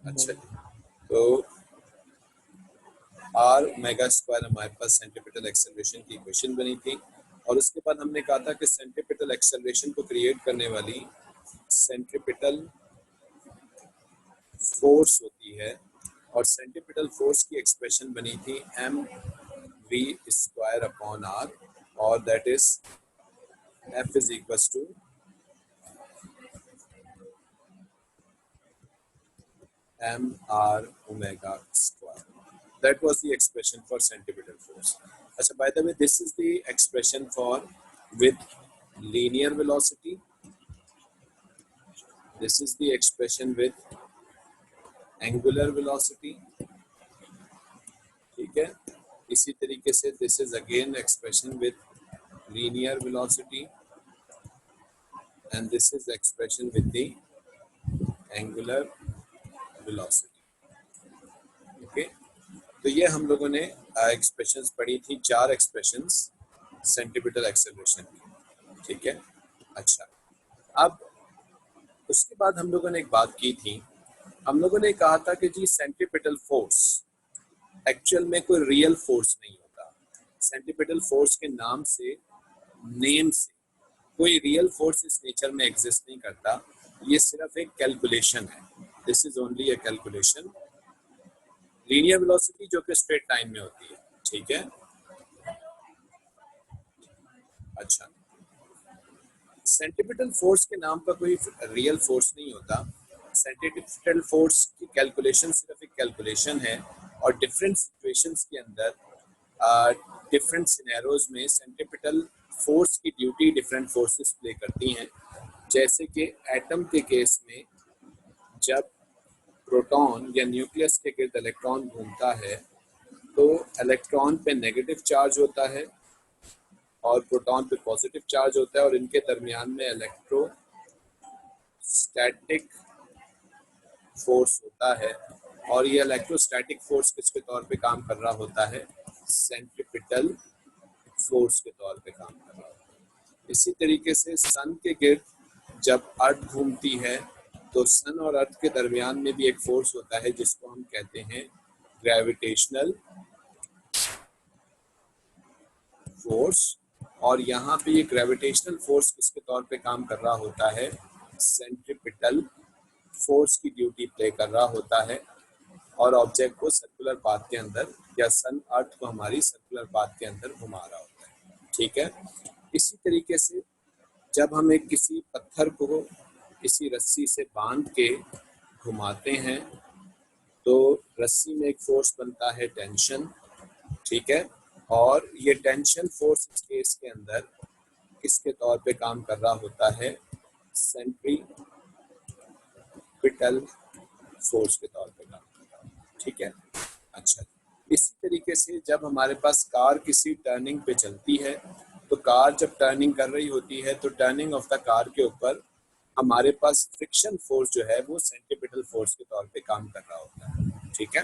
अच्छा, तो are omega square हमारे पास सेंट्रीपिटल एक्सेलरेशन की इक्वेशन बनी थी, और उसके बाद हमने कहा था कि सेंट्रीपिटल एक्सेलरेशन को क्रिएट करने वाली सेंट्रीपिटल फोर्स होती है, और सेंट्रीपिटल फोर्स की एक्सप्रेशन बनी थी M V square upon R, और that is F is equal to M R omega square. That was the expression for centripetal force. अच्छा, by the way, this is the expression for with linear velocity. This is the expression with angular velocity. ठीक है, इसी तरीके से this is again expression with linear velocity, and this is expression with the angular velocity. Okay, तो ये हम लोगों ने एक्सप्रेशंस पढ़ी थी, 4 एक्सप्रेशंस सेंट्रीपिटल एक्सेलरेशन की. ठीक है, अच्छा, अब उसके बाद हम लोगों ने एक बात की थी. हम लोगों ने कहा था कि जी सेंट्रीपिटल फोर्स एक्चुअल में कोई रियल फोर्स नहीं होता. सेंट्रीपिटल फोर्स के नाम से, नेम से कोई रियल फोर्स इस नेचर में एग्जिस्ट नहीं करता. ये सिर्फ एक कैलकुलेशन है. This is only a calculation. Linear velocity जो कि स्ट्रेट लाइन में होती है. ठीक है, अच्छा, सेंट्रीपिटल फोर्स के नाम पर कोई रियल फोर्स नहीं होता. सेंट्रीपिटल फोर्स की कैलकुलेशन सिर्फ एक कैलकुलेशन है, और डिफरेंट सिचुएशंस के अंदर, डिफरेंट सिनेरियोज में सेंट्रीपिटल फोर्स की ड्यूटी डिफरेंट फोर्सेस प्ले करती हैं. जैसे कि एटम के केस में जब प्रोटॉन या न्यूक्लियस के गिर्द इलेक्ट्रॉन घूमता है तो इलेक्ट्रॉन पे नेगेटिव चार्ज होता है और प्रोटॉन पे पॉजिटिव चार्ज होता है, और इनके दरमियान में इलेक्ट्रोस्टैटिक फोर्स होता है. और ये इलेक्ट्रोस्टैटिक फोर्स किसके तौर पे काम कर रहा होता है? सेंट्रीपिटल फोर्स के तौर पे काम कर रहा होता है. इसी तरीके से सन के गिर्द जब अर्थ घूमती है तो सन और अर्थ के दरमियान में भी एक फोर्स होता है जिसको हम कहते हैं ग्रेविटेशनल फोर्स. और यहाँ पे ये ग्रेविटेशनल फोर्स किसके तौर पे काम कर रहा होता है? सेंट्रीपिटल फोर्स की ड्यूटी प्ले कर रहा होता है, और ऑब्जेक्ट को सर्कुलर पाथ के अंदर, या सन अर्थ को हमारी सर्कुलर पाथ के अंदर घुमा रहा होता है. ठीक है, इसी तरीके से जब हम एक किसी पत्थर को किसी रस्सी से बांध के घुमाते हैं तो रस्सी में एक फोर्स बनता है टेंशन. ठीक है, और ये टेंशन फोर्स इस केस के अंदर किसके तौर पे काम कर रहा होता है? सेंट्रीपिटल फोर्स के तौर पे काम कर रहा है. ठीक है, अच्छा, इसी तरीके से जब हमारे पास कार किसी टर्निंग पे चलती है तो कार जब टर्निंग कर रही होती है तो टर्निंग ऑफ द कार के ऊपर हमारे पास फ्रिक्शन फोर्स जो है वो सेंट्रीपिटल फोर्स के तौर पे काम कर रहा होता है. ठीक है,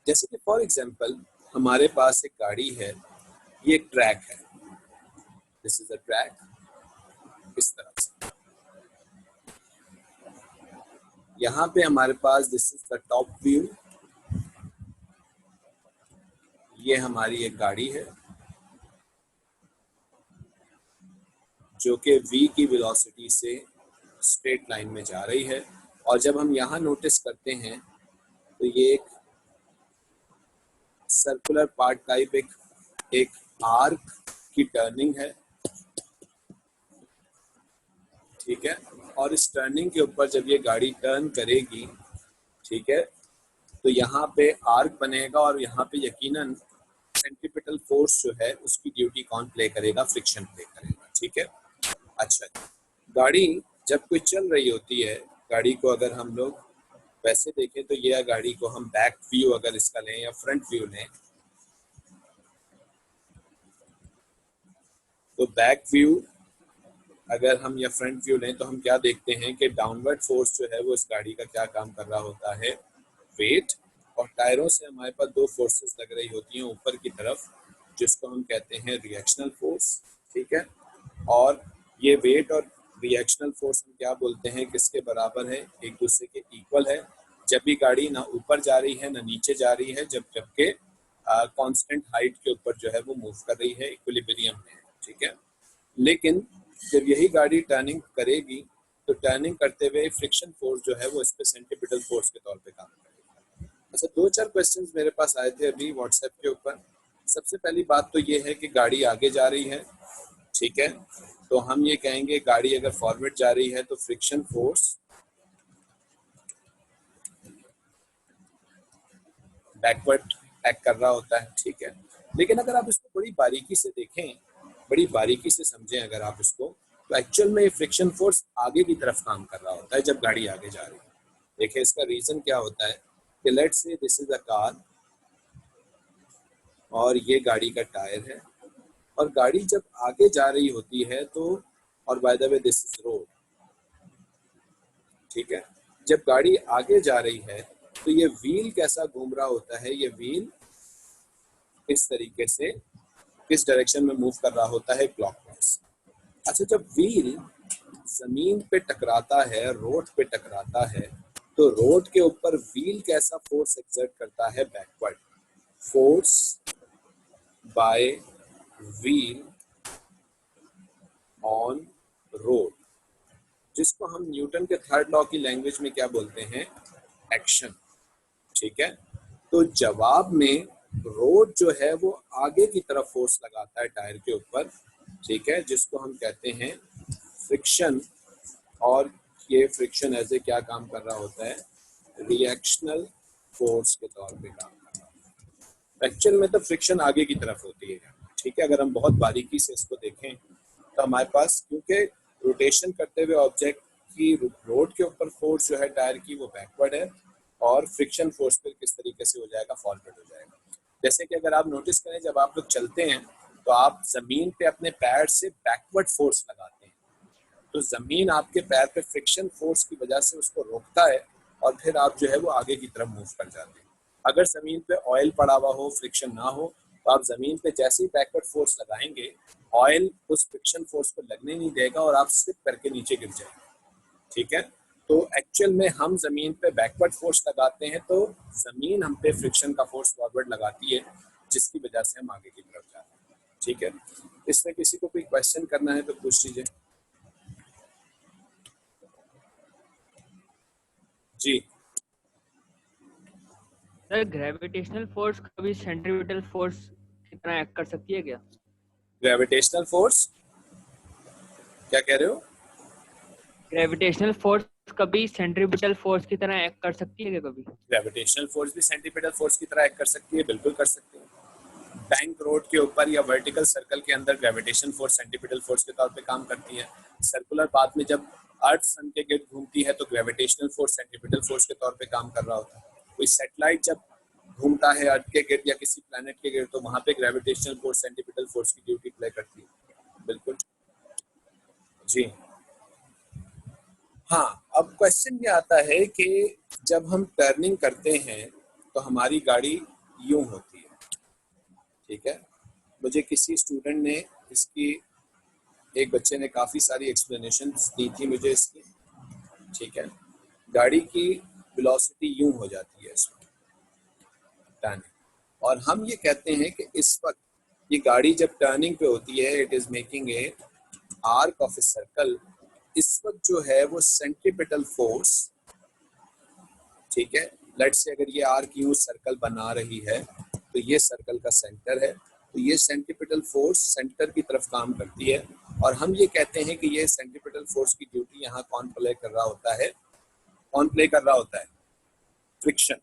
जैसे कि फॉर एग्जांपल हमारे पास एक गाड़ी है, ये एक ट्रैक है. This is a track. इस तरह से यहाँ पे हमारे पास this is the top view. ये हमारी एक गाड़ी है जो कि v की वेलोसिटी से स्ट्रेट लाइन में जा रही है. और जब हम यहाँ नोटिस करते हैं तो ये एक सर्कुलर पार्ट टाइप एक आर्क की टर्निंग है. ठीक है, और इस टर्निंग के ऊपर जब ये गाड़ी टर्न करेगी, ठीक है, तो यहाँ पे आर्क बनेगा, और यहाँ पे यकीनन सेंट्रीपिटल फोर्स जो है उसकी ड्यूटी कौन प्ले करेगा? फ्रिक्शन प्ले करेगा. ठीक है, अच्छा, गाड़ी जब कोई चल रही होती है, गाड़ी को अगर हम लोग वैसे देखें तो यह गाड़ी को हम बैक व्यू अगर इसका लें या फ्रंट व्यू लें, तो बैक व्यू अगर हम या फ्रंट व्यू लें तो हम क्या देखते हैं कि डाउनवर्ड फोर्स जो है वो इस गाड़ी का क्या काम कर रहा होता है? वेट. और टायरों से हमारे पास 2 फोर्सेस लग रही होती हैं ऊपर की तरफ, जिसको हम कहते हैं रिएक्शनल फोर्स. ठीक है, और ये वेट और रिएक्शनल फोर्स हम क्या बोलते हैं? किसके बराबर है? एक दूसरे के इक्वल है. जब भी गाड़ी ना ऊपर जा रही है ना नीचे जा रही है, जबकि कांस्टेंट हाइट के ऊपर जो है वो मूव कर रही है, इक्विलिब्रियम में है, ठीक है। लेकिन जब यही गाड़ी टर्निंग करेगी तो टर्निंग करते हुए फ्रिक्शन फोर्स जो है वो इस पे सेंट्रीपिटल फोर्स के तौर पे काम करेगा। अच्छा, 2-4 क्वेश्चंस मेरे पास आए थे अभी व्हाट्सएप के ऊपर। सबसे पहली बात तो ये है कि गाड़ी आगे जा रही है, ठीक है, तो हम ये कहेंगे गाड़ी अगर फॉरवर्ड जा रही है तो फ्रिक्शन फोर्स बैकवर्ड एक्ट कर रहा होता है, ठीक है। लेकिन अगर आप इसको बड़ी बारीकी से देखें, बड़ी बारीकी से समझें अगर आप इसको, तो एक्चुअल में ये फ्रिक्शन फोर्स आगे की तरफ काम कर रहा होता है जब गाड़ी आगे जा रही है। देखिए इसका रीजन क्या होता है कि let's say this is a car और ये गाड़ी का टायर है, और गाड़ी जब आगे जा रही होती है तो, और by the way this is road, ठीक है। जब गाड़ी आगे जा रही है तो ये व्हील कैसा घूम रहा होता है, ये व्हील इस तरीके से किस डायरेक्शन में मूव कर रहा होता है, क्लॉकवाइज। अच्छा, जब व्हील जमीन पे टकराता है, रोड पे टकराता है, तो रोड के ऊपर व्हील कैसा फोर्स एक्सर्ट करता है, backward force by wheel on road, जिसको हम न्यूटन के थर्ड लॉ की लैंग्वेज में क्या बोलते हैं, एक्शन, ठीक है। तो जवाब में रोड जो है वो आगे की तरफ फोर्स लगाता है टायर के ऊपर, ठीक है, जिसको हम कहते हैं फ्रिक्शन, और ये फ्रिक्शन ऐसे क्या काम कर रहा होता है, रिएक्शनल फोर्स के तौर पे काम कर रहा है। एक्चुअल में तो फ्रिक्शन आगे की तरफ होती है, ठीक है। अगर हम बहुत बारीकी से इसको देखें तो हमारे पास, क्योंकि रोटेशन करते हुए ऑब्जेक्ट की रोड के ऊपर फोर्स जो है टायर की वो बैकवर्ड है, और फ्रिक्शन फोर्स फिर किस तरीके से हो जाएगा, फॉरवर्ड हो जाएगा। जैसे कि अगर आप नोटिस करें जब आप लोग चलते हैं तो आप जमीन पे अपने पैर से बैकवर्ड फोर्स लगाते हैं, तो जमीन आपके पैर पे फ्रिक्शन फोर्स की वजह से उसको रोकता है, और फिर आप जो है वो आगे की तरफ मूव कर जाते हैं। अगर जमीन पे ऑयल पड़ा हुआ हो, फ्रिक्शन ना हो, तो आप जमीन पे जैसे ही बैकवर्ड फोर्स लगाएंगे, ऑयल उस फ्रिक्शन फोर्स को लगने नहीं देगा और आप स्लिप करके नीचे गिर जाएंगे, ठीक है। तो एक्चुअल में हम जमीन पे बैकवर्ड फोर्स लगाते हैं तो जमीन हम पे फ्रिक्शन का फोर्स फॉरवर्ड लगाती है, जिसकी वजह से हम आगे की तरफ जाते हैं, ठीक है। इसमें किसी को कोई क्वेश्चन करना है तो पूछ लीजिए। जी, सर ग्रेविटेशनल फोर्स कभी सेंट्रीपिटल फोर्स की तरह एक्ट कर सकती है क्या? ग्रेविटेशनल फोर्स क्या कह रहे हो? ग्रेविटेशनल फोर्स कभी सेंट्रीपिटल फोर्स की तरह एक्ट कर सकती है क्या कभी? ग्रेविटेशनल फोर्स भी सेंट्रीपिटल फोर्स की तरह एक्ट कर सकती है, बिल्कुल कर सकती है। बैंक रोड के ऊपर या वर्टिकल सर्कल के अंदर ग्रेविटेशन फोर्स सेंट्रीपिटल फोर्स के तौर पे काम करती है। सर्कुलर पाथ में जब अर्थ सन के गिर्द घूमती है तो ग्रेविटेशनल फोर्स सेंट्रीपिटल फोर्स के तौर पे काम कर रहा होता है। कोई सैटेलाइट जब घूमता है अर्थ के गिर्द या किसी प्लैनेट के गिर्द, तो वहां पे ग्रेविटेशनल फोर्स सेंट्रीपिटल फोर्स की ड्यूटी प्ले करती है, बिल्कुल। जी हाँ, अब क्वेश्चन ये आता है कि जब हम टर्निंग करते हैं तो हमारी गाड़ी यूं होती है, ठीक है। मुझे किसी स्टूडेंट ने इसकी, एक बच्चे ने काफ़ी सारी एक्सप्लेनेशन दी थी मुझे इसकी, ठीक है। गाड़ी की वेलोसिटी यूं हो जाती है इसमें, टर्निंग, और हम ये कहते हैं कि इस वक्त ये गाड़ी जब टर्निंग पे होती है, it is making a arc of a circle, इस वक्त जो है वो सेंट्रीपिटल फोर्स, ठीक है। लेट्स से अगर ये आर्क यूं सर्कल बना रही है तो ये सर्कल का सेंटर है, तो ये सेंट्रीपिटल फोर्स सेंटर की तरफ काम करती है, और हम ये कहते हैं कि ये सेंट्रीपिटल फोर्स की ड्यूटी यहाँ कौन प्ले कर रहा होता है, कौन प्ले कर रहा होता है, फ्रिक्शन,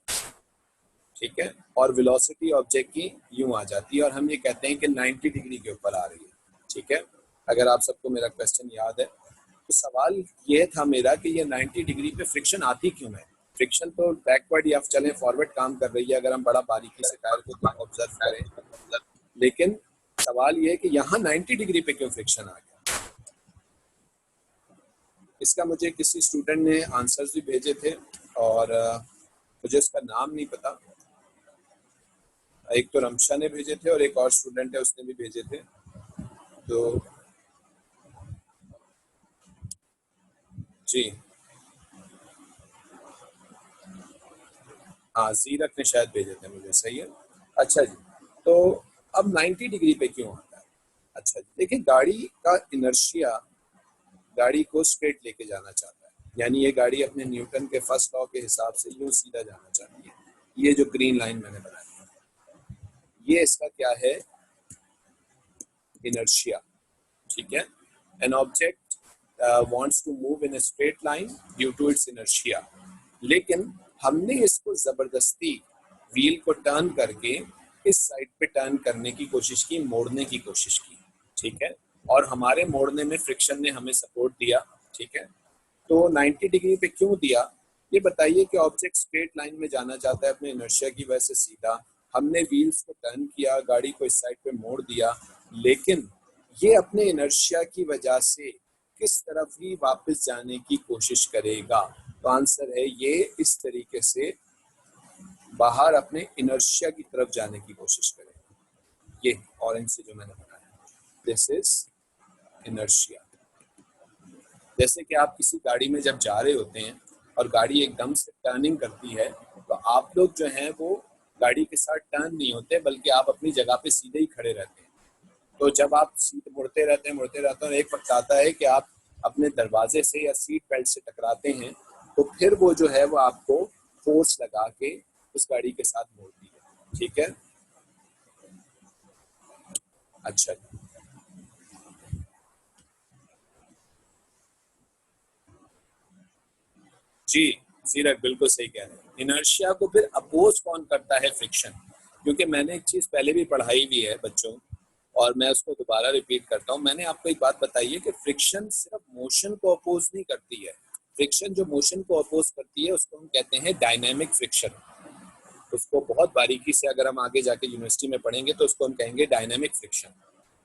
ठीक है। और वेलोसिटी ऑब्जेक्ट की यूं आ जाती है, और हम ये कहते हैं कि 90 डिग्री के ऊपर आ रही है, ठीक है। अगर आप सबको मेरा क्वेश्चन याद है तो सवाल ये था मेरा कि ये 90 डिग्री पे फ्रिक्शन आती क्यों है। फ्रिक्शन तो बैकवर्ड या चलें फॉरवर्ड काम कर रही है अगर हम बड़ा बारीकी से टायर को ऑब्जर्व करें, लेकिन सवाल ये है कि यहाँ 90 डिग्री पे क्यों फ्रिक्शन आ गया। इसका मुझे किसी स्टूडेंट ने आंसर्स भी भेजे थे, और मुझे उसका नाम नहीं पता। एक तो रमशा ने भेजे थे और एक और स्टूडेंट है उसने भी भेजे थे, तो जी हाँ, जीरक ने शायद भेजे थे मुझे, सही है। अच्छा जी, तो अब 90 डिग्री पे क्यों आता है? अच्छा जी, देखिए गाड़ी का इनर्शिया गाड़ी को स्ट्रेट लेके जाना चाहता है, यानी ये गाड़ी अपने न्यूटन के फर्स्ट लॉ के हिसाब से यूं सीधा जाना चाहती है। ये जो ग्रीन लाइन मैंने बनाई है, ये इसका क्या है? इनर्शिया, ठीक है। An object wants to move in a straight line due to its inertia, लेकिन हमने इसको जबरदस्ती व्हील को टर्न करके इस साइड पे टर्न करने की कोशिश की, मोड़ने की कोशिश की, ठीक है। और हमारे मोड़ने में फ्रिक्शन ने हमें सपोर्ट दिया, ठीक है। तो 90 डिग्री पे क्यों दिया? ये बताइए कि ऑब्जेक्ट स्ट्रेट लाइन में जाना चाहता है अपने इनर्शिया की वजह से सीधा, हमने व्हील्स को टर्न किया, गाड़ी को इस साइड पे मोड़ दिया, लेकिन ये अपने इनर्शिया की वजह से किस तरफ ही वापस जाने की कोशिश करेगा? तो आंसर है ये इस तरीके से बाहर अपने इनर्शिया की तरफ जाने की कोशिश करेगा। ये ऑरेंज से जो मैंने बनाया, दिस इज इनर्शिया। जैसे कि आप किसी गाड़ी में जब जा रहे होते हैं और गाड़ी एकदम से टर्निंग करती है, तो आप लोग जो हैं वो गाड़ी के साथ टर्न नहीं होते, बल्कि आप अपनी जगह पे सीधे ही खड़े रहते हैं। तो जब आप सीट मुड़ते रहते हैं और एक वक्त आता है कि आप अपने दरवाजे से या सीट बेल्ट से टकराते हैं, तो फिर वो जो है वो आपको फोर्स लगा के उस गाड़ी के साथ मोड़ती है, ठीक है। अच्छा जी, जीरक बिल्कुल सही कह रहे हैं। इनर्शिया को फिर अपोज कौन करता है? फ्रिक्शन। क्योंकि मैंने एक चीज पहले भी पढ़ाई हुई है बच्चों, और मैं उसको दोबारा रिपीट करता हूँ। मैंने आपको एक बात बताई है कि फ्रिक्शन सिर्फ मोशन को अपोज नहीं करती है। फ्रिक्शन जो मोशन को अपोज करती है उसको हम कहते हैं डायनेमिक फ्रिक्शन। उसको बहुत बारीकी से अगर हम आगे जाके यूनिवर्सिटी में पढ़ेंगे तो उसको हम कहेंगे डायनेमिक फ्रिक्शन,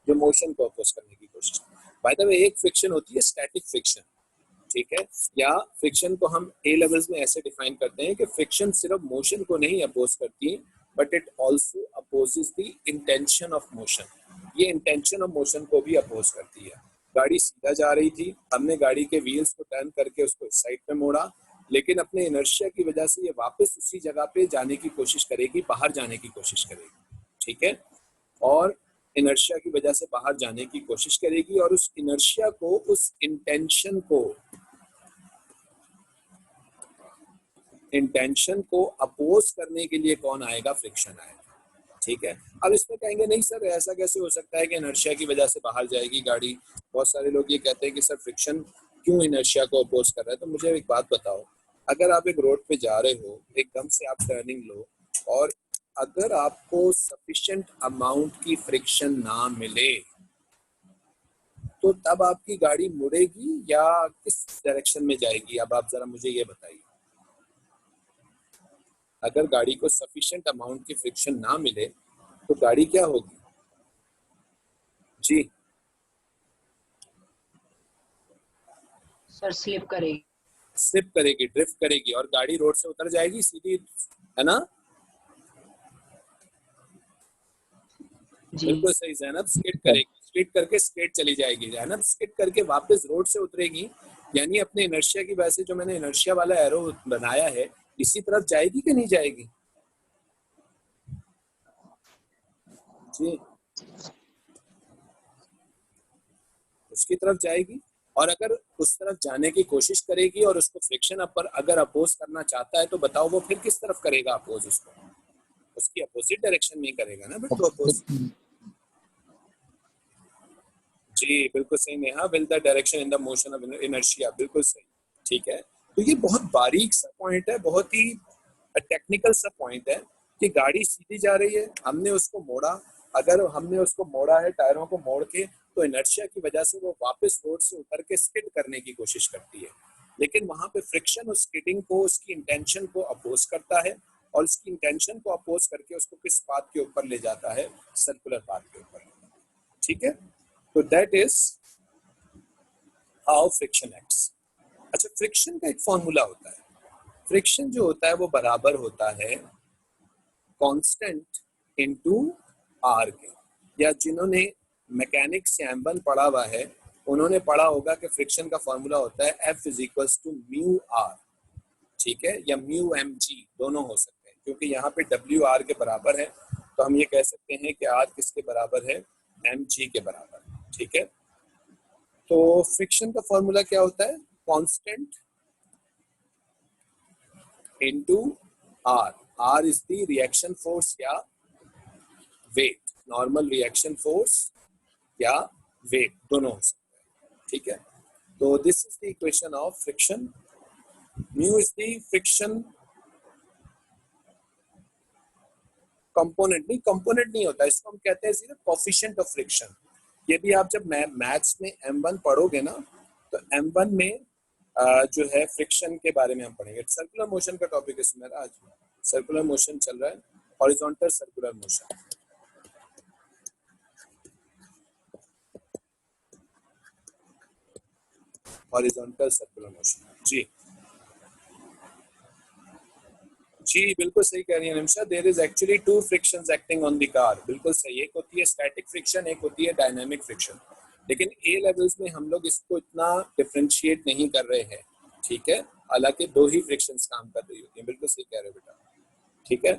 जो मोशन को अपोज करने की कोशिश। बाय द वे, एक फ्रिक्शन होती है स्टैटिक फ्रिक्शन, ठीक है। या फ्रिक्शन को हम ए लेवल्स में ऐसे डिफाइन करते हैं कि फ्रिक्शन सिर्फ मोशन को नहीं अपोज करती, but it also opposes the intention of motion. ये इंटेंशन ऑफ मोशन को भी अपोज करती है। गाड़ी सीधा जा रही थी, हमने गाड़ी के व्हील्स को टर्न करके उसको इस साइड पे मोड़ा, लेकिन अपने इनर्शिया की वजह से ये वापस उसी जगह पे जाने की कोशिश करेगी, बाहर जाने की कोशिश करेगी, ठीक है। और इनर्शिया की वजह से बाहर जाने की कोशिश करेगी, और उस इनर्शिया को, उस इंटेंशन को अपोज करने के लिए कौन आएगा? फ्रिक्शन आएगा, ठीक है। अब इसमें कहेंगे नहीं सर ऐसा कैसे हो सकता है कि इनर्शिया की वजह से बाहर जाएगी गाड़ी? बहुत सारे लोग ये कहते हैं कि सर फ्रिक्शन क्यों इनर्शिया को अपोज कर रहा है। तो मुझे एक बात बताओ, अगर आप एक रोड पे जा रहे हो, एकदम से आप टर्निंग लो, और अगर आपको सफिशिएंट अमाउंट की फ्रिक्शन ना मिले, तो तब आपकी गाड़ी मुड़ेगी या किस डायरेक्शन में जाएगी? अब आप जरा मुझे ये बताइए। अगर गाड़ी को सफिशिएंट अमाउंट की फ्रिक्शन ना मिले तो गाड़ी क्या होगी? जी सर स्लिप करेगी। स्लिप करेगी, ड्रिफ्ट करेगी, और गाड़ी रोड से उतर जाएगी सीधी, है ना? जी बिल्कुल सही जैनब, स्किड करेगी, स्किड करके स्ट्रेट चली जाएगी। जैनब स्किड करके वापस रोड से उतरेगी, यानी अपने इनर्शिया की वजह से जो मैंने इनर्शिया वाला एरो बनाया है, इसी तरफ जाएगी कि नहीं जाएगी? जी उसकी तरफ जाएगी। और अगर उस तरफ जाने की कोशिश करेगी और उसको फ्रिक्शन पर अगर अपोज करना चाहता है, तो बताओ वो फिर किस तरफ करेगा अपोज? उसको उसकी अपोजिट डायरेक्शन में करेगा ना बेटा अपोज। जी बिल्कुल सही Neha, will the direction in the motion of inertia, बिल्कुल सही, ठीक है। तो ये बहुत बारीक सा पॉइंट है, बहुत ही टेक्निकल सा पॉइंट है कि गाड़ी सीधी जा रही है, हमने उसको मोड़ा, अगर हमने उसको मोड़ा है टायरों को मोड़ के, तो इनर्शिया की वजह से वो वापस रोड से उतर के स्किड करने की कोशिश करती है, लेकिन वहां पे फ्रिक्शन उस स्किडिंग को, उसकी इंटेंशन को अपोज करता है, और उसकी इंटेंशन को अपोज करके उसको किस पाथ के ऊपर ले जाता है? सर्कुलर पाथ के ऊपर, ठीक है। तो that is how friction acts. अच्छा, फ्रिक्शन का एक फॉर्मूला होता है। फ्रिक्शन जो होता है वो बराबर होता है कांस्टेंट इनटू आर के, या जिन्होंने मैकेनिक्स या एम1 पढ़ा हुआ है उन्होंने पढ़ा होगा कि फ्रिक्शन का फॉर्मूला होता है F is equals to mu R, ठीक है, या म्यू एम जी, दोनों हो सकते हैं। क्योंकि यहाँ पे डब्ल्यू आर के बराबर है, तो हम ये कह सकते हैं कि आर किसके बराबर है, एम जी के बराबर। ठीक है, तो फ्रिक्शन का फॉर्मूला क्या होता है, constant into R. R is the reaction force या वेट, नॉर्मल रिएक्शन फोर्स या वेट, दोनों हो सकते हैं। ठीक है, तो this is the equation of friction. Mu is the friction component, नहीं कंपोनेंट नहीं होता, इसको हम कहते हैं सिर्फ कोफिशिएंट ऑफ फ्रिक्शन। ये भी आप जब मैथ्स में M1 पढ़ोगे ना, तो M1 में जो है फ्रिक्शन के बारे में हम पढ़ेंगे। सर्कुलर मोशन का टॉपिक है मेरा आज, सर्कुलर मोशन चल रहा है, horizontal circular motion. Horizontal circular motion, जी जी बिल्कुल सही कह रही है Nimisha. There is actually two frictions acting on the car, बिल्कुल सही। एक होती है स्टैटिक फ्रिक्शन, एक होती है डायनामिक फ्रिक्शन। लेकिन ए लेवल्स में हम लोग इसको इतना डिफरेंशिएट नहीं कर रहे हैं। ठीक है, हालांकि दो ही फ्रिक्शंस काम कर रही होती है, बिल्कुल सही कह रहे हो बेटा। ठीक है,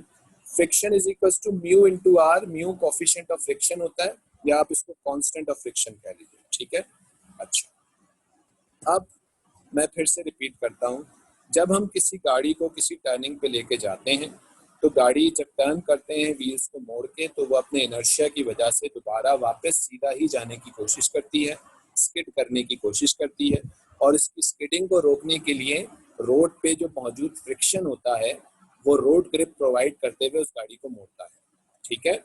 friction is equals to mu into R. Mu coefficient of friction होता है, या आप इसको कांस्टेंट ऑफ फ्रिक्शन कह लीजिए। ठीक है, अच्छा अब मैं फिर से रिपीट करता हूँ, जब हम किसी गाड़ी को किसी टर्निंग पे लेके जाते हैं, तो गाड़ी जब टर्न करते हैं व्हील्स को मोड़ के, तो वो अपने इनर्शिया की वजह से दोबारा वापस सीधा ही जाने की कोशिश करती है, स्किड करने की कोशिश करती है। और इसकी स्किडिंग को रोकने के लिए रोड पे जो मौजूद फ्रिक्शन होता है, वो रोड ग्रिप प्रोवाइड करते हुए उस गाड़ी को मोड़ता है। ठीक है,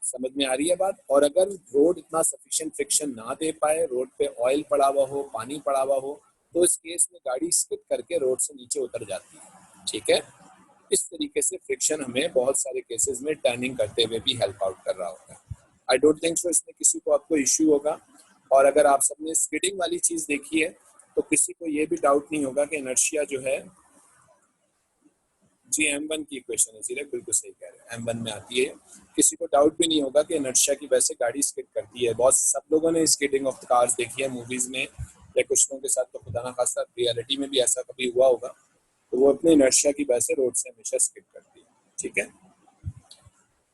समझ में आ रही है बात। और अगर रोड इतना सफिशिएंट फ्रिक्शन ना दे पाए, रोड पे ऑयल पड़ा हुआ हो, पानी पड़ा हुआ हो, तो इस केस में गाड़ी स्किड करके रोड से नीचे उतर जाती है। ठीक है, इस तरीके से फ्रिक्शन हमें बहुत सारे केसेस में टर्निंग करते हुए भी हेल्प आउट कर रहा होता है। आई डोंट थिंक सो इसमें किसी को आपको इश्यू होगा। और अगर आप सबने स्किडिंग वाली चीज देखी है, तो किसी को ये भी डाउट नहीं होगा कि इनर्शिया जो है, जी M1 की इक्वेशन है सीधे, बिल्कुल सही कह रहे हैं, M1 में आती है। किसी को डाउट भी नहीं होगा कि इनर्शिया की वजह से गाड़ी स्किड करती है। बहुत सब लोगों ने स्किडिंग ऑफ कार्स देखी है मूवीज में, या कुछ लोगों के साथ तो खुदा ना खास्ता रियलिटी में भी ऐसा कभी हुआ होगा, तो वो अपने इनर्शिया की वजह से रोड से हमेशा स्किड करती है। ठीक है,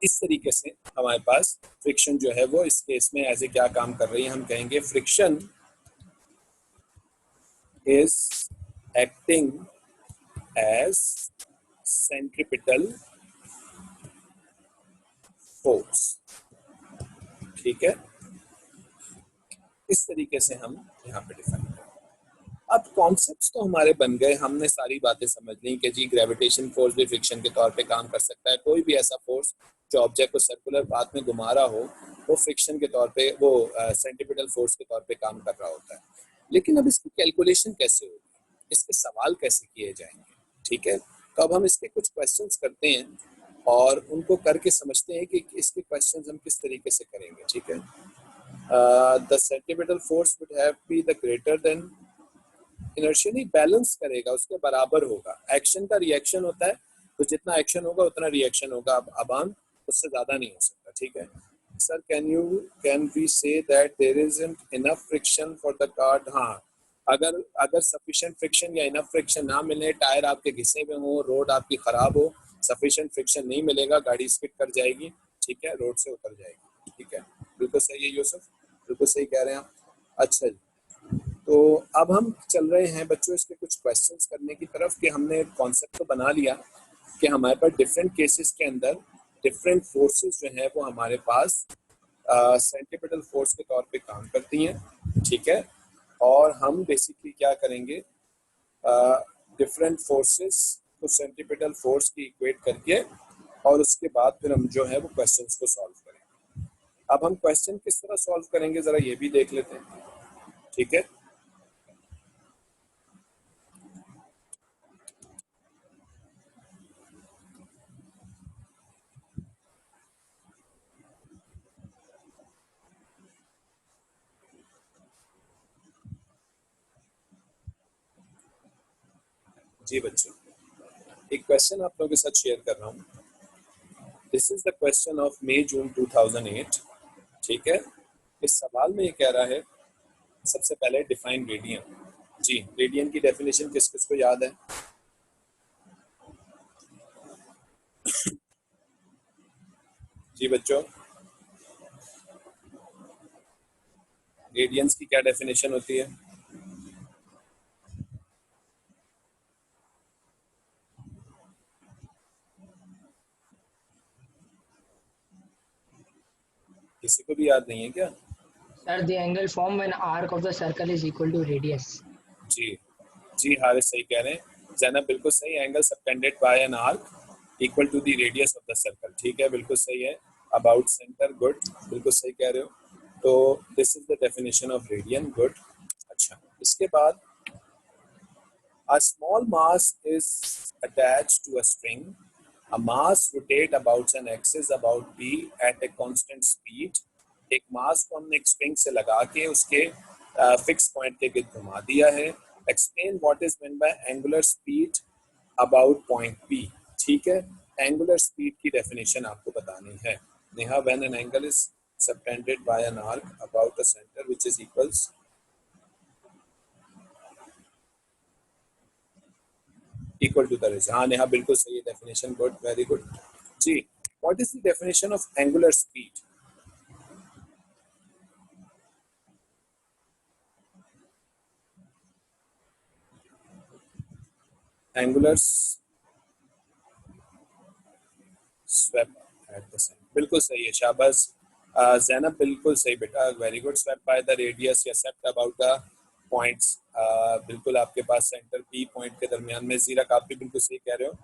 इस तरीके से हमारे पास फ्रिक्शन जो है वो इस केस में ऐसे क्या काम कर रही है, हम कहेंगे friction is acting as centripetal force. ठीक है, इस तरीके से हम यहाँ पे डिफाइन करें। अब कॉन्सेप्ट्स तो हमारे बन गए, हमने सारी बातें समझ ली कि जी ग्रेविटेशन फोर्स भी फ्रिक्शन के तौर पे काम कर सकता है। कोई भी ऐसा फोर्स जो ऑब्जेक्ट को सर्कुलर पाथ में घुमा रहा हो, वो फ्रिक्शन के तौर पे, वो सेंट्रिपिटल फोर्स के तौर पे काम कर रहा होता है। लेकिन अब इसकी कैलकुलेशन कैसे होगी, इसके सवाल कैसे किए जाएंगे। ठीक है, तो अब हम इसके कुछ क्वेश्चंस करते हैं और उनको करके समझते हैं कि इसके क्वेश्चंस हम किस तरीके से करेंगे। ठीक है, the centripetal force would have be the greater than inertia, नहीं बैलेंस करेगा, उसके बराबर होगा। एक्शन का रिएक्शन होता है, तो जितना एक्शन होगा उतना रिएक्शन होगा, अब हम उससे ज्यादा नहीं हो सकता। ठीक है sir, can we say that there isn't enough friction for the car. हाँ, अगर अगर सफिशिएंट फ्रिक्शन या इनफ फ्रिक्शन ना मिले, टायर आपके घिसे हुए हो, रोड आपकी खराब हो, सफिशिएंट फ्रिक्शन नहीं मिलेगा, गाड़ी स्किड कर जाएगी। ठीक है, रोड से उतर जाएगी। ठीक है, बिल्कुल सही है यूसुफ, बिल्कुल सही कह रहे हैं आप। अच्छा जी, तो अब हम चल रहे हैं बच्चों इसके कुछ क्वेश्चंस करने की तरफ, कि हमने कॉन्सेप्ट तो बना लिया कि हमारे पास डिफरेंट केसेस के अंदर डिफरेंट फोर्सेस जो है वो हमारे पास सेंट्रिपिटल फोर्स के तौर पे काम करती हैं। ठीक है, और हम बेसिकली क्या करेंगे, डिफरेंट फोर्सेस को सेंट्रिपिटल फोर्स की इक्वेट करके, और उसके बाद फिर हम जो है वो क्वेश्चंस को सॉल्व करेंगे। अब हम क्वेश्चन किस तरह सॉल्व करेंगे जरा ये भी देख लेते हैं। ठीक है, जी बच्चों, एक क्वेश्चन आप लोगों के साथ शेयर कर रहा हूँ। This is the question of May June 2008। ठीक है, इस सवाल में ये कह रहा है, सबसे पहले डिफाइन रेडियन। जी, रेडियन की डेफिनेशन किस किस को याद है? जी बच्चों, रेडियंस की क्या डेफिनेशन होती है? किसी को भी याद नहीं है क्या? Sir, the angle formed when arc of the circle is equal to radius. जी जी, हारिस सही कह रहे हैं। जैनब बिल्कुल सही, angle subtended by an arc equal to the radius of the circle. ठीक है, बिल्कुल सही है। अबाउट सेंटर, गुड, बिल्कुल सही कह रहे हो। तो this is the definition of radian, good. अच्छा, इसके बाद a small mass is attached to a string. A mass rotate about an axis about b at a constant speed. एक मास को हमने एक स्ट्रिंग से लगा के उसके फिक्स पॉइंट के गिर्द घुमा दिया है। Explain what is mean by angular speed about point P. ठीक है, एंगुलर स्पीड की डेफिनेशन आपको बतानी है। Neha, when an angle is subtended by an arc about a centre which is equals equal to the radius. हाँ नेहा, बिल्कुल सही है डेफिनेशन, गुड, वेरी गुड। जी, what is the definition of angular speed? Angular swept at the centre, बिल्कुल सही है, शाबाश। जैनब बिल्कुल सही बेटा, very good. Swept by the radius या स्वेप्ट अबाउट द पॉइंट्स, बिल्कुल आपके पास सेंटर पी पॉइंट के दरमियान में। जीरक, आप भी बिल्कुल सही कह रहे हो।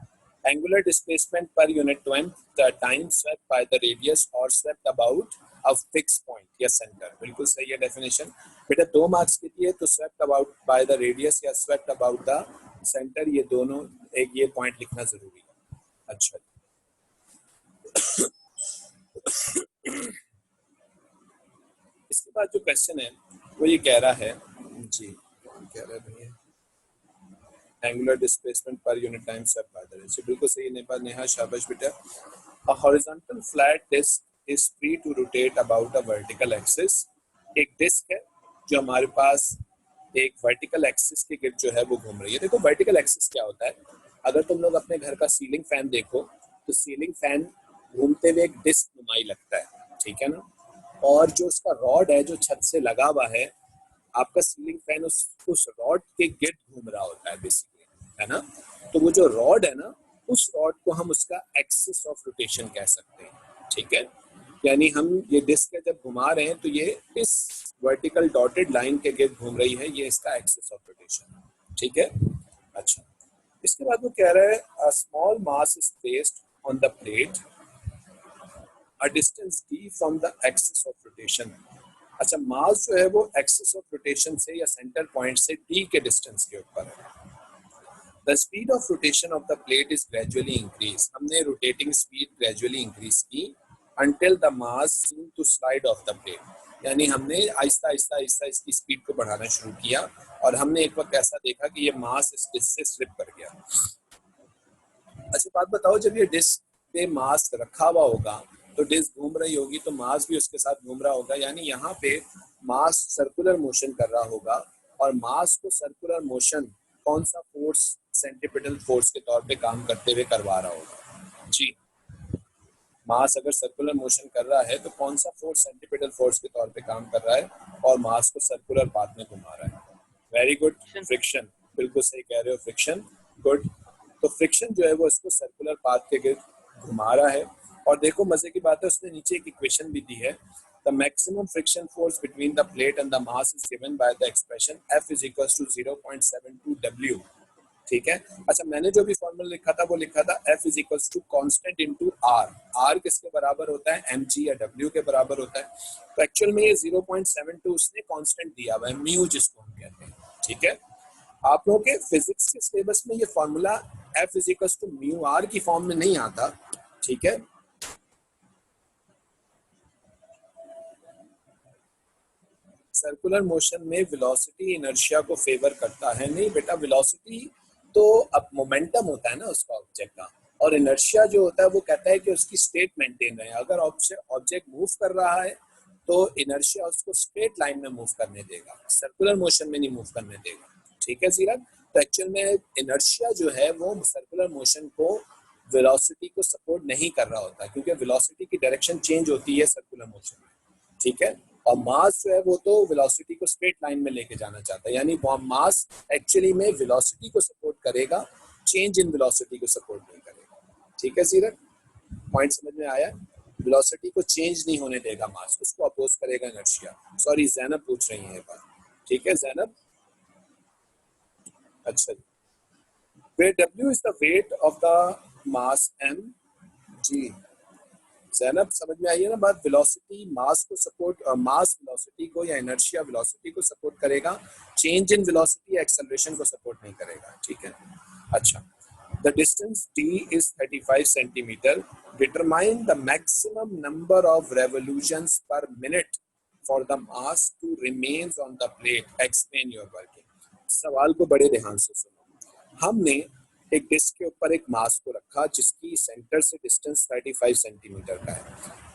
एंगुलर डिस्प्लेसमेंट पर unit time swept by the radius और swept about a fix point या सेंटर, बिल्कुल सही है डेफिनेशन। बेटा 2 मार्क्स के लिए तो swept about by the radius या स्वेप्ट अबाउट द सेंटर, ये दोनों एक ये पॉइंट लिखना जरूरी है। अच्छा, इसके बाद जो क्वेश्चन है वो ये कह रहा है, जी कह रहा है भैया, एंगुलर डिस्प्लेसमेंट पर unit time swept by the radius, बिल्कुल सही नेपाल, नेहा शाबाश बेटा। A horizontal flat disc is free to rotate about a vertical axis. एक डिस्क है जो हमारे पास एक वर्टिकल एक्सिस के गिर्द जो है वो घूम रही है। देखो वर्टिकल एक्सिस क्या होता है, अगर तुम लोग अपने घर का सीलिंग फैन देखो तो सीलिंग फैन घूमते हुए एक डिस्क नुमाई लगता है, ठीक है ना। और जो उसका रॉड है जो छत से लगा हुआ है, आपका सीलिंग फैन उस रॉड के गिर्द घूम रहा होता है बेसिकली, है ना। तो वो जो रॉड है ना, उस रॉड को हम उसका एक्सिस ऑफ रोटेशन कह सकते हैं, ठीक है। यानी हम ये डिस्क जब घुमा रहे हैं तो ये इस वर्टिकल डॉटेड लाइन के गिर्द घूम रही है, ये इसका एक्सिस ऑफ रोटेशन, ठीक है। अच्छा, इसके बाद वो कह रहा है a small mass is placed on the plate a distance d from the axis of rotation. अच्छा, मास जो है वो एक्सिस ऑफ रोटेशन से या सेंटर पॉइंट से d के डिस्टेंस के ऊपर है। The speed of rotation of the plate is gradually increase. हमने रोटेटिंग स्पीड ग्रेजुअली इंक्रीज की until the mass seemed to slide off the plate, यानी हमने आहिस्ता आहिस्ता आहिस्ता इसकी स्पीड को बढ़ाना शुरू किया और हमने एक वक्त ऐसा देखा कि ये मास इस डिस्क से स्लिप कर गया। अच्छा बात बताओ, जब ये डिस्क पे मास रखा हुआ होगा तो डिस्क घूम रही होगी तो मास भी उसके साथ घूम रहा होगा, यानी यहाँ पे मास सर्कुलर मोशन कर रहा होगा और मास को सर्कुलर मोशन कौन सा फोर्स, सेंट्रीपिटल फोर्स के तौर पे काम करते हुए करवा रहा होगा। जी, मास अगर सर्कुलर मोशन कर रहा है तो कौन सा फोर्स सेंट्रीपिटल फोर्स के तौर पे काम कर रहा है और मास को सर्कुलर पाथ में घुमा रहा है। वेरी गुड, फ्रिक्शन, बिल्कुल सही कह रहे हो, फ्रिक्शन, गुड। तो फ्रिक्शन जो है वो इसको सर्कुलर पाथ के गिर्द घुमा रहा है। और देखो मजे की बात है, उसने नीचे एक इक्वेशन भी दी है, the maximum friction force between the plate and the mass is given by the expression F is equals to 0.72 W, ठीक है। अच्छा, मैंने जो भी फॉर्मूला लिखा था वो लिखा था F is equals to constant into R। R किसके बराबर होता है, mg या W के बराबर होता है। तो एक्चुअल में ये 0.72 उसने कांस्टेंट दिया हुआ है, म्यू जिसको हम कहते हैं, ठीक है। आप लोगों के फिजिक्स के सिलेबस में ये formula F is equals to mu R की फॉर्म में नहीं आता, ठीक है। सर्कुलर मोशन में वेलोसिटी इनर्शिया को फेवर करता है, नहीं बेटा, वेलोसिटी तो अब मोमेंटम होता है ना उसका ऑब्जेक्ट का, और इनर्शिया जो होता है वो कहता है कि उसकी स्टेट मेंटेन रहे। अगर ऑब्जेक्ट मूव कर रहा है तो इनर्शिया उसको स्ट्रेट लाइन में मूव करने देगा, सर्कुलर मोशन में नहीं मूव करने देगा, ठीक है जीरा। तो एक्चुअल में इनर्शिया जो है वो सर्कुलर मोशन को वेलोसिटी को सपोर्ट नहीं कर रहा होता, क्योंकि वेलोसिटी की डायरेक्शन चेंज होती है सर्कुलर मोशन में, ठीक है। और मास जो है वो तो वेलोसिटी को स्ट्रेट लाइन में लेके जाना चाहता है, यानी वो मास एक्चुअली में वेलोसिटी को सपोर्ट करेगा, चेंज इन वेलोसिटी को सपोर्ट नहीं करेगा, ठीक है सीरत, पॉइंट समझ में आया। वेलोसिटी को चेंज नहीं होने देगा मास, उसको अपोज करेगा इनर्शिया। सॉरी जैनब पूछ रही है ये बात, ठीक है जैनब। अच्छा जी, where W is the weight of the mass m। जी जैनब समझ में आई है ना बात। वेलोसिटी मास को सपोर्ट, मास वेलोसिटी को या इनर्शिया वेलोसिटी को सपोर्ट करेगा, चेंज इन वेलोसिटी एक्सेलरेशन को सपोर्ट नहीं करेगा, ठीक है। अच्छा, the distance d is 35 centimeter, determine the maximum number of revolutions per minute for the mass to remains on the plate, explain your working। सवाल को बड़े ध्यान से सुनो। हमने एक डिस्क के ऊपर एक मास को रखा जिसकी सेंटर से डिस्टेंस 35 सेंटीमीटर का है।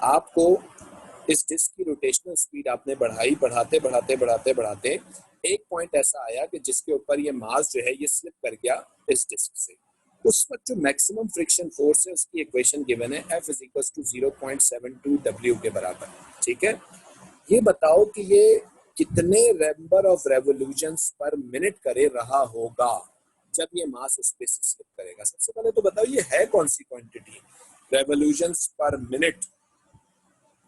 आपको इस डिस्क की रोटेशनल स्पीड आपने बढ़ाई, बढ़ाते बढ़ाते बढ़ाते बढ़ाते एक पॉइंट ऐसा आया कि जिसके ऊपर ये मास जो है ये स्लिप कर गया इस डिस्क से। उस वक्त जो मैक्सिमम फ्रिक्शन फोर्स है उसकी इक्वेशन गिवन है, F is equal to 0.72 W के बराबर, ठीक है। ये बताओ कि ये कितने नंबर ऑफ रेवोल्यूशंस पर मिनट करे रहा होगा जब ये मास उस पे से स्लिप करेगा। सबसे पहले तो बताओ ये है कौन सी क्वांटिटी, रेवोल्यूशंस पर मिनट,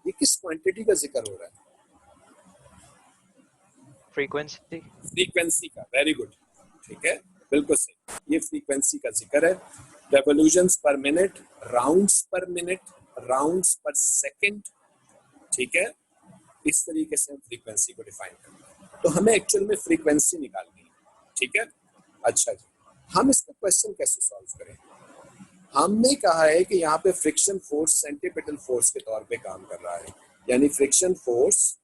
ये किस क्वांटिटी का जिक्र हो रहा है? फ्रीक्वेंसी। फ्रीक्वेंसी का, वेरी गुड, ठीक है, बिल्कुल सही, ये फ्रीक्वेंसी का जिक्र है। रेवोल्यूशंस पर मिनट, राउंड्स पर मिनट, राउंड्स पर सेकंड, ठीक है। इस तरीके से हम फ्रीक्वेंसी को डिफाइन करते हैं। तो हमें एक्चुअल में फ्रीक्वेंसी निकालनी है, ठीक है। अच्छा जी, हम इसका क्वेश्चन कैसे सॉल्व करें? हमने कहा है कि यहाँ पे फ्रिक्शन फोर्स सेंट्रीपिटल फोर्स के तौर पे काम कर रहा है, यानी फ्रिक्शन फोर्स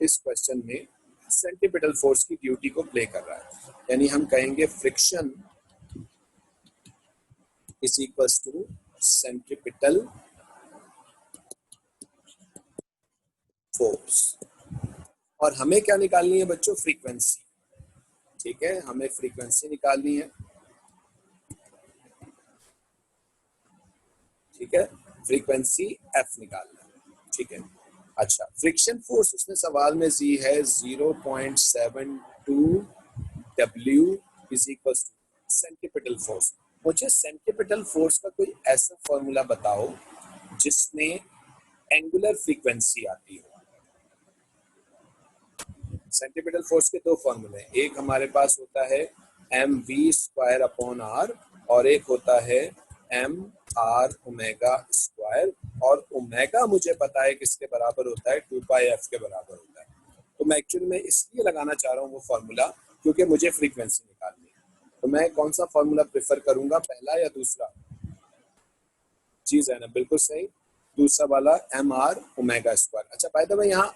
इस क्वेश्चन में सेंट्रीपिटल फोर्स की ड्यूटी को प्ले कर रहा है, यानी हम कहेंगे friction is equals to centripetal force. और हमें क्या निकालनी है बच्चों? फ्रीक्वेंसी, ठीक है, हमें फ्रीक्वेंसी निकालनी है, ठीक है, फ्रीक्वेंसी F निकालना है, ठीक है। अच्छा, फ्रिक्शन फोर्स उसने सवाल में दी है 0.72 W is equal to centripetal force. मुझे सेंट्रीपिटल फोर्स का कोई ऐसा फॉर्मूला बताओ जिसमें एंगुलर फ्रीक्वेंसी आती हो। सेंट्रीपिटल फोर्स के दो फॉर्मूले हैं, एक हमारे पास होता है mv²/r और एक होता है mr ओमेगा स्क्वायर, और ओमेगा मुझे पता है किसके बराबर होता है, 2πf के बराबर होता है। तो मैं एक्चुअली में इसलिए लगाना चाह रहा हूँ वो फॉर्मूला क्योंकि मुझे फ्रीक्वेंसी निकालनी है। तो मैं कौन सा फॉर्मूला प्रेफर करूंगा, पहला या दूसरा? जी जैनब बिल्कुल सही, दूसरा वाला mr ओमेगा स्क्वायर। अच्छा, बाय द वे यहाँ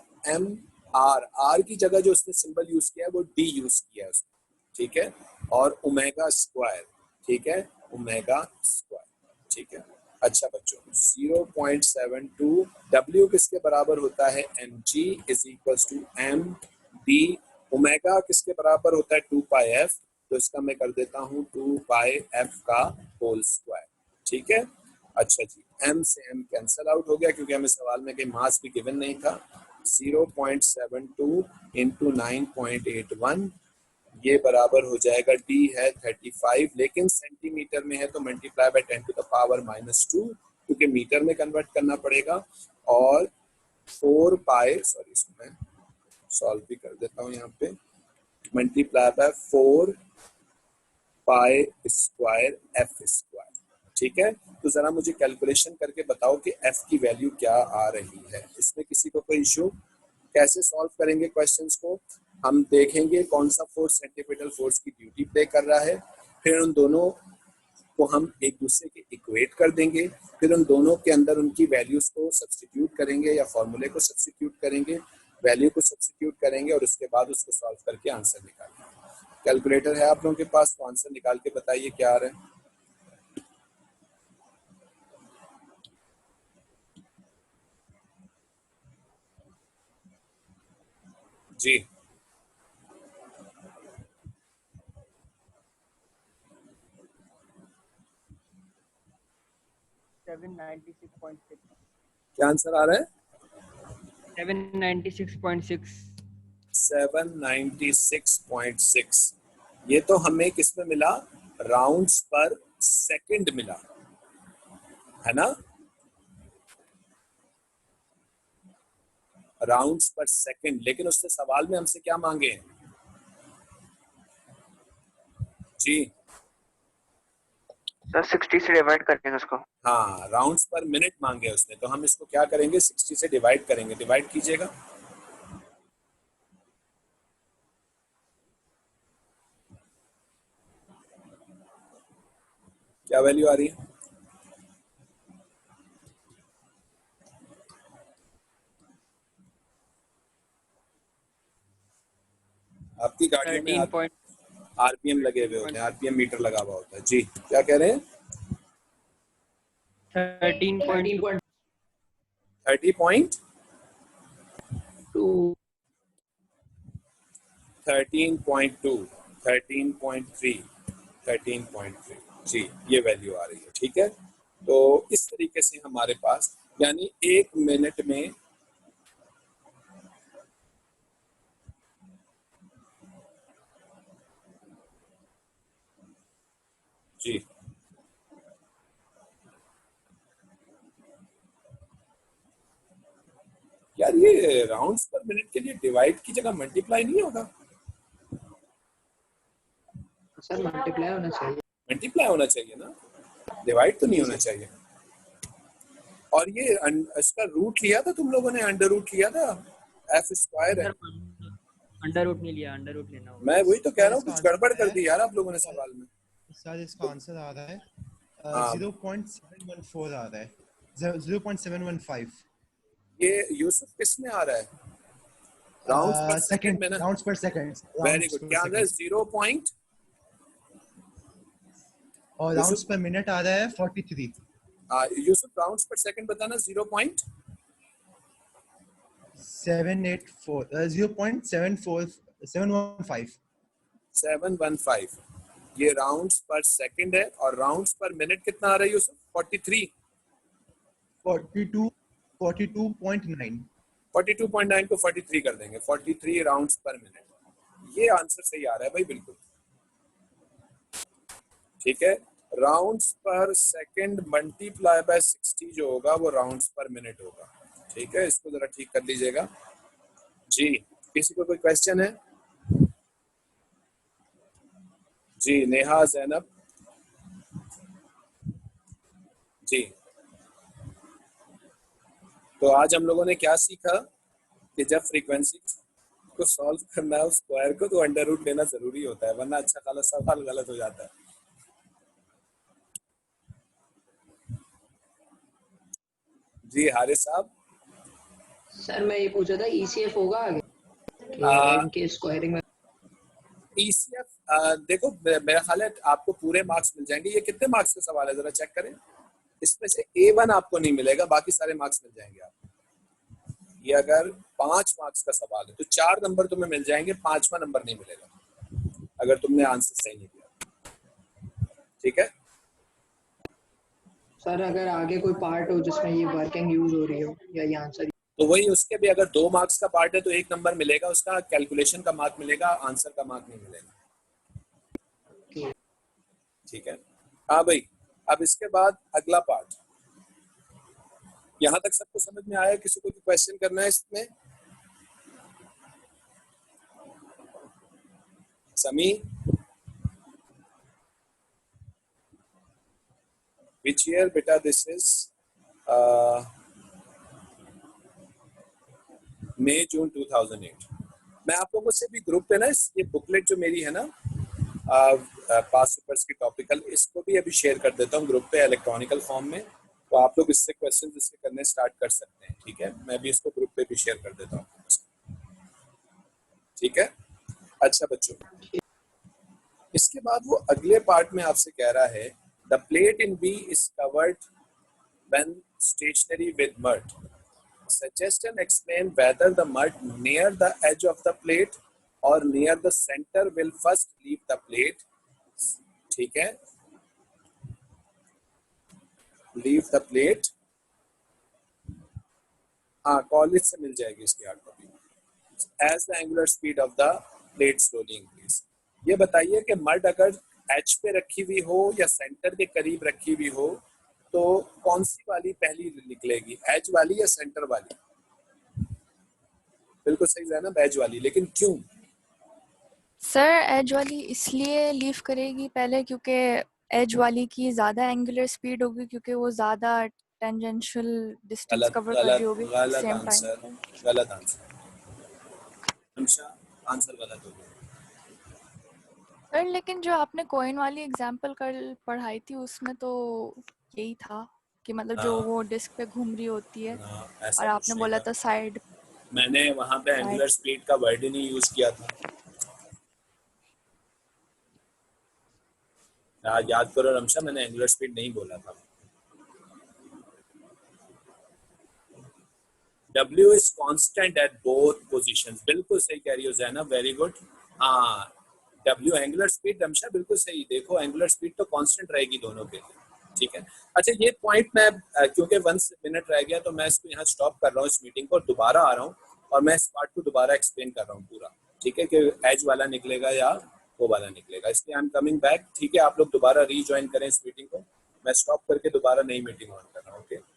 r की जगह जो उसने सिंबल यूज किया है वो d यूज किया है उसने, ठीक है, और ओमेगा स्क्वायर, ठीक है, ओमेगा स्क्वायर, ठीक है। अच्छा बच्चों, 0.72 W किसके बराबर होता है? mg is equals to md। Omega किसके बराबर होता है? 2πf, तो इसका मैं कर देता हूँ 2πf का होल स्क्वायर, ठीक है। अच्छा जी, m से m कैंसल आउट हो गया क्योंकि हमें सवाल में कहीं मास भी गिवन नहीं था। 0.72 इंटू 9.81, ये बराबर हो जाएगा, d है 35 लेकिन सेंटीमीटर में है तो multiply by 10 to the power -2 क्योंकि मीटर में कन्वर्ट करना पड़ेगा, और 4 पाई, सॉरी इसको मैं सॉल्व भी कर देता हूँ यहाँ पे, multiply by 4 pi square F square, ठीक है। तो जरा मुझे कैलकुलेशन करके बताओ कि f की वैल्यू क्या आ रही है। इसमें किसी को कोई इशू? कैसे सॉल्व करेंगे क्वेश्चंस को? हम देखेंगे कौन सा फोर्स सेंट्रीपिटल फोर्स की ड्यूटी प्ले कर रहा है, फिर उन दोनों को हम एक दूसरे के इक्वेट कर देंगे, फिर उन दोनों के अंदर उनकी वैल्यूज को सब्स्टिट्यूट करेंगे या फॉर्मूले को सब्स्टिट्यूट करेंगे, वैल्यू को सब्स्टिट्यूट करेंगे और उसके बाद उसको सॉल्व करके आंसर निकालेंगे। कैलकुलेटर है आप लोगों के पास तो आंसर निकाल के बताइए क्या आ रहा है। जी 796.6. क्या आंसर आ रहा है? 796.6. 796.6। ये तो हमें किस में मिला? राउंड्स पर सेकंड मिला है ना, राउंड्स पर सेकंड। लेकिन उसने सवाल में हमसे क्या मांगे हैं जी? सर 60 से डिवाइड करेंगे उसको। हाँ, राउंड्स पर मिनट मांगे उसने, तो हम इसको क्या करेंगे? 60 से डिवाइड करेंगे। डिवाइड कीजिएगा। क्या वैल्यू आ रही है? आपकी गाड़ियों में 13. आरपीएम लगे हुए होते हैं, आरपीएम मीटर लगा हुआ होता है जी। क्या कह रहे हैं? 13.2. 13.2, 13.3, 13.3 जी, ये वैल्यू आ रही है। ठीक है, तो इस तरीके से हमारे पास यानी 1 मिनट में जी यार, ये राउंड्स पर मिनट के लिए डिवाइड की जगह मल्टीप्लाई नहीं होगा? सर मल्टीप्लाई होना चाहिए। मल्टीप्लाई होना चाहिए ना, डिवाइड तो नहीं होना चाहिए। और ये इसका रूट लिया था तुम लोगों ने? अंडर रूट लिया था? एफ स्क्वायर है। अंडर रूट नहीं लिया, अंडर रूट लेना होगा। मैं वही तो कह रहा हूँ, इसका कुछ गड़बड़ आंसर कर दी यार आप लोगों ने सर, सवाल में। सर इसका आंसर आ रहा है हाँ। 0.714 आ रहा है, 0.715 ये यूसुफ किस में आ रहा है? राउंड्स पर सेकंड में ना? राउंड्स पर सेकंड। Very good. क्या आंसर है? 0 पॉइंट और राउंड्स पर मिनट आ रहा है 43। यूसुफ राउंड्स पर सेकंड बताना। 0.714 715 ये राउंड्स पर सेकंड है। और राउंड्स पर मिनट कितना आ रहा है यूसुफ? 43 42.9 42.9 को 43 कर देंगे। 43 राउंड्स पर मिनट। ये आंसर सही आ रहा है भाई, बिल्कुल ठीक है। राउंड्स पर सेकंड मल्टीप्लाई बाय 60 जो होगा वो राउंड्स पर मिनट होगा। ठीक है, इसको जरा ठीक कर लीजिएगा जी। किसी को कोई क्वेश्चन है जी? नेहा, जैनब जी। तो आज हम लोगों ने क्या सीखा कि जब फ्रीक्वेंसी को सॉल्व करना है उस स्क्वायर को, तो अंडर रूट लेना जरूरी होता है, वरना अच्छा खासा सवाल गलत हो जाता है जी। हारिस साहब, सर मैं ये पूछा था ईसीएफ होगा आगे इनके स्क्वायरिंग में? ईसीएफ देखो, मेरा ख्याल है आपको पूरे मार्क्स मिल जाएंगे। ये कितने मार्क्स का सवाल है जरा चेक करें। इसमें से A1 आपको नहीं मिलेगा, बाकी सारे मार्क्स मिल जाएंगे आपको। ये अगर 5 मार्क्स का सवाल है तो 4 नंबर तुम्हें मिल जाएंगे, 5वां नंबर नहीं मिलेगा अगर तुमने आंसर सही नहीं दिया। ठीक है सर अगर आगे कोई पार्ट हो जिसमें ये वर्किंग यूज हो रही हो या ये आंसर, तो वही, उसके भी अगर 2 मार्क्स का पार्ट है तो 1 नंबर मिलेगा उसका, कैलकुलेशन का मार्क मिलेगा, आंसर का मार्क नहीं मिलेगा। ठीक है, हाँ भाई। अब इसके बाद अगला पार्ट। यहाँ तक सबको समझ में आया? किसी को भी क्वेश्चन करना है इसमें? समी, which year बेटा दिस इज? May June 2008। मैं आप लोगों से भी ग्रुप पे ना ये बुकलेट जो मेरी है ना पास पेपर्स की टॉपिकल, इसको भी अभी शेयर कर देता हूँ ग्रुप पे इलेक्ट्रॉनिकल फॉर्म में, तो आप लोग इससे क्वेश्चन इससे करने स्टार्ट कर सकते हैं। ठीक है, मैं भी इसको ग्रुप पे भी शेयर कर देता हूँ। ठीक है, अच्छा बच्चों, इसके बाद वो अगले पार्ट में आपसे कह रहा है the plate in B is covered when stationary with mud. Suggest and explain whether the mud near the edge of the plate or near the center will first leave the plate. ठीक है, leave the plate, हाँ college से मिल जाएगी इसकी hard copy. As the angular speed of the plate slowly increase. ये बताइए कि मड अगर एच पे रखी हुई हो या सेंटर के करीब रखी हुई हो तो कौन सी वाली पहली निकलेगी, एज वाली या सेंटर वाली? बिल्कुल सही है ना, एज वाली। लेकिन क्यों? सर एज वाली इसलिए लीव करेगी पहले क्योंकि एज वाली की ज्यादा एंगुलर स्पीड होगी, क्योंकि वो ज्यादा टेंजेंशियल डिस्टेंस गलत कवर कर रही होगी गलत सेम आंसर, टाइम। गलत आंसर। हमेशा आंसर गलत हो गया। सर लेकिन जो आपने कॉइन वाली एग्जांपल कल पढ़ाई थी उसमें तो यही था कि मतलब जो हाँ, वो डिस्क पे घूम रही होती है, हाँ, और ऐसा कुछ आपने नहीं बोला था। था साइड मैंने वहां पे एंगुलर स्पीड का वर्ड ही नहीं यूज किया था। याद करो रमशा, मैंने एंगुलर स्पीड नहीं बोला था। W is constant at both positions। बिल्कुल सही कह रही हो जैना, वेरी गुड। हाँ, W एंगुलर स्पीड रमशा बिल्कुल सही। देखो एंगुलर स्पीड तो कांस्टेंट रहेगी दोनों के लिए, ठीक है। अच्छा ये पॉइंट मैं क्योंकि 1 मिनट रह गया तो मैं इसको यहाँ स्टॉप कर रहा हूँ, इस मीटिंग को दोबारा आ रहा हूँ और मैं इस पार्ट को दोबारा एक्सप्लेन कर रहा हूँ पूरा, ठीक है, कि एज वाला निकलेगा या वो वाला निकलेगा। इसलिए आई एम कमिंग बैक, ठीक है। आप लोग दोबारा रीज्वाइन करें इस मीटिंग को, मैं स्टॉप करके दोबारा नई मीटिंग ऑन कर रहा हूँ, ओके।